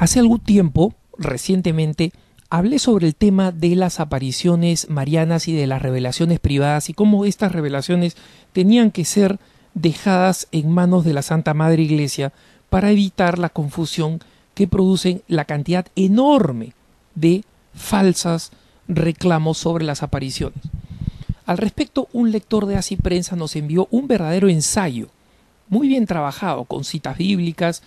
Hace algún tiempo, recientemente, hablé sobre el tema de las apariciones marianas y de las revelaciones privadas y cómo estas revelaciones tenían que ser dejadas en manos de la Santa Madre Iglesia para evitar la confusión que producen la cantidad enorme de falsas reclamos sobre las apariciones. Al respecto, un lector de Así Prensa nos envió un verdadero ensayo, muy bien trabajado, con citas bíblicas,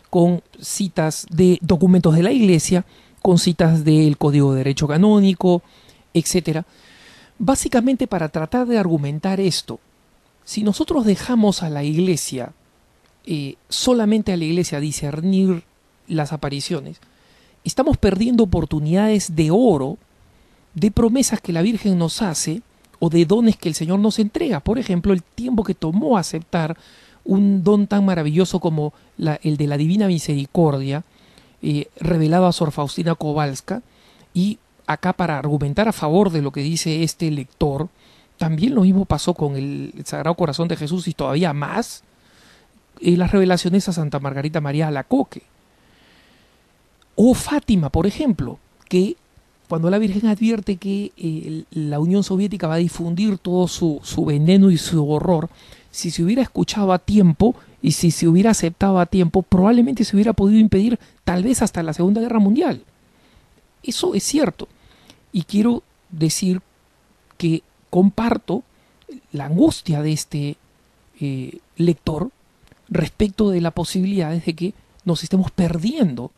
con citas de documentos de la Iglesia, con citas del Código de Derecho Canónico, etc. Básicamente para tratar de argumentar esto. Si nosotros dejamos a la Iglesia, solamente a la Iglesia discernir las apariciones, estamos perdiendo oportunidades de oro, de promesas que la Virgen nos hace o de dones que el Señor nos entrega. Por ejemplo, el tiempo que tomó aceptar un don tan maravilloso como el de la Divina Misericordia, revelado a Sor Faustina Kowalska. Y acá, para argumentar a favor de lo que dice este lector, también lo mismo pasó con el Sagrado Corazón de Jesús y todavía más las revelaciones a Santa Margarita María Alacoque. O Fátima, por ejemplo, que cuando la Virgen advierte que la Unión Soviética va a difundir todo su veneno y su horror, si se hubiera escuchado a tiempo y si se hubiera aceptado a tiempo, probablemente se hubiera podido impedir tal vez hasta la Segunda Guerra Mundial. Eso es cierto. Y quiero decir que comparto la angustia de este lector respecto de la posibilidad de que nos estemos perdiendo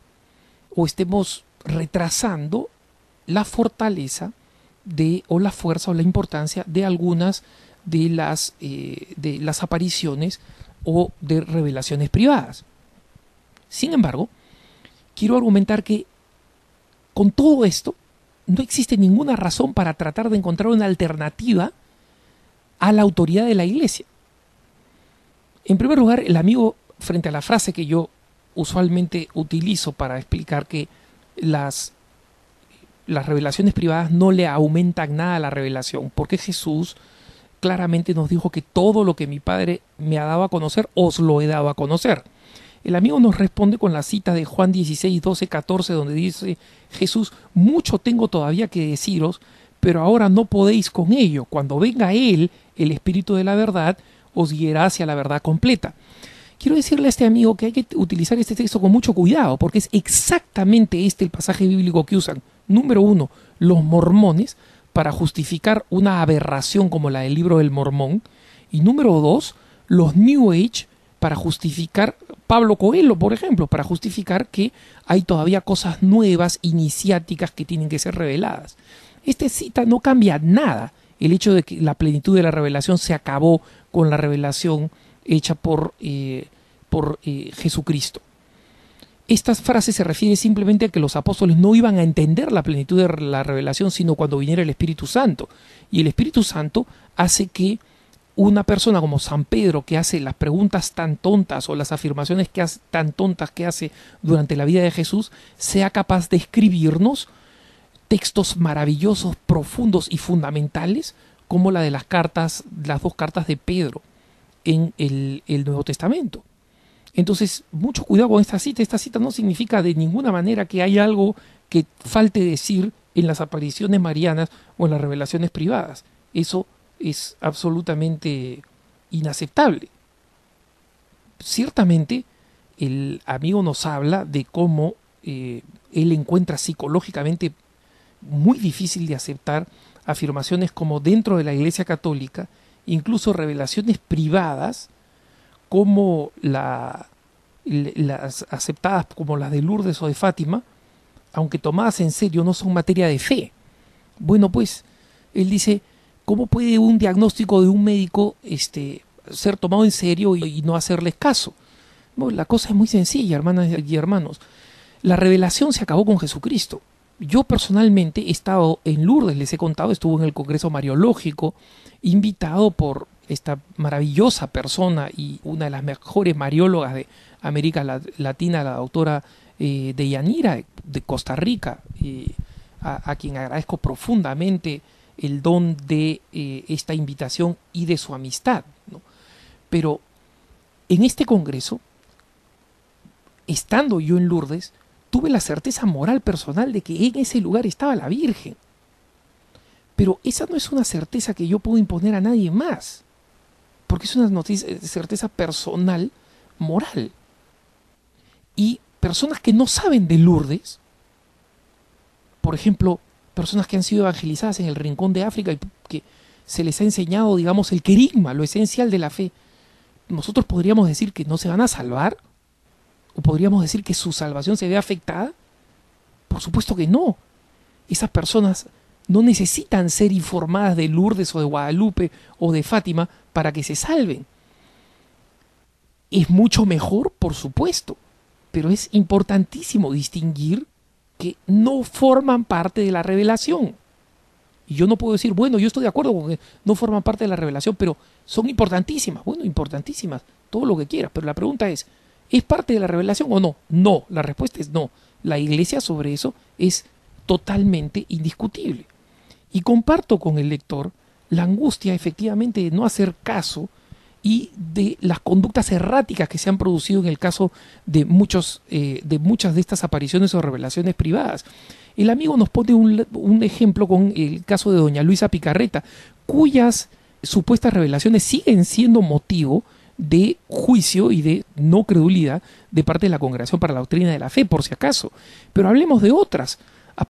o estemos retrasando la fortaleza o la fuerza o la importancia de algunas de las apariciones o de revelaciones privadas. Sin embargo, quiero argumentar que con todo esto no existe ninguna razón para tratar de encontrar una alternativa a la autoridad de la Iglesia. En primer lugar, el amigo, frente a la frase que yo usualmente utilizo para explicar que las revelaciones privadas no le aumentan nada a la revelación, porque Jesús claramente nos dijo que todo lo que mi Padre me ha dado a conocer, os lo he dado a conocer. El amigo nos responde con la cita de Juan 16, 12, 14, donde dice Jesús: mucho tengo todavía que deciros, pero ahora no podéis con ello. Cuando venga Él, el Espíritu de la verdad, os guiará hacia la verdad completa. Quiero decirle a este amigo que hay que utilizar este texto con mucho cuidado, porque es exactamente este el pasaje bíblico que usan, número uno, los mormones, para justificar una aberración como la del Libro del Mormón, y número dos, los New Age, para justificar, Pablo Coelho, por ejemplo, para justificar que hay todavía cosas nuevas, iniciáticas, que tienen que ser reveladas. Esta cita no cambia nada el hecho de que la plenitud de la revelación se acabó con la revelación hecha por Jesucristo. Estas frases se refieren simplemente a que los apóstoles no iban a entender la plenitud de la revelación sino cuando viniera el Espíritu Santo. Y el Espíritu Santo hace que una persona como San Pedro, que hace las preguntas tan tontas o las afirmaciones tan tontas que hace durante la vida de Jesús, sea capaz de escribirnos textos maravillosos, profundos y fundamentales, como la de las dos cartas de Pedro en el Nuevo Testamento. Entonces, mucho cuidado con esta cita. Esta cita no significa de ninguna manera que hay algo que falte decir en las apariciones marianas o en las revelaciones privadas. Eso es absolutamente inaceptable. Ciertamente, el amigo nos habla de cómo él encuentra psicológicamente muy difícil de aceptar afirmaciones como dentro de la Iglesia Católica, incluso revelaciones privadas, como las aceptadas como las de Lourdes o de Fátima, aunque tomadas en serio, no son materia de fe. Bueno, pues, él dice, ¿cómo puede un diagnóstico de un médico ser tomado en serio y no hacerles caso? Bueno, la cosa es muy sencilla, hermanas y hermanos. La revelación se acabó con Jesucristo. Yo personalmente he estado en Lourdes, les he contado, estuve en el Congreso Mariológico, invitado por esta maravillosa persona y una de las mejores mariólogas de América Latina, la doctora Deyanira, de Costa Rica, a quien agradezco profundamente el don de esta invitación y de su amistad, ¿no? Pero en este congreso, estando yo en Lourdes, tuve la certeza moral personal de que en ese lugar estaba la Virgen. Pero esa no es una certeza que yo puedo imponer a nadie más, porque es una certeza personal, moral. Y personas que no saben de Lourdes, por ejemplo, personas que han sido evangelizadas en el rincón de África y que se les ha enseñado, digamos, el querigma, lo esencial de la fe, nosotros podríamos decir que no se van a salvar, o podríamos decir que su salvación se ve afectada. Por supuesto que no. Esas personas no necesitan ser informadas de Lourdes o de Guadalupe o de Fátima para que se salven. Es mucho mejor, por supuesto, pero es importantísimo distinguir que no forman parte de la revelación. Y yo no puedo decir, bueno, yo estoy de acuerdo con que no forman parte de la revelación, pero son importantísimas. Bueno, importantísimas, todo lo que quieras. Pero la pregunta es parte de la revelación o no? No, la respuesta es no. La Iglesia sobre eso es totalmente indiscutible. Y comparto con el lector la angustia, efectivamente, de no hacer caso y de las conductas erráticas que se han producido en el caso de muchas de estas apariciones o revelaciones privadas. El amigo nos pone un ejemplo con el caso de doña Luisa Picarreta, cuyas supuestas revelaciones siguen siendo motivo de juicio y de no credulidad de parte de la Congregación para la Doctrina de la Fe, por si acaso. Pero hablemos de otras.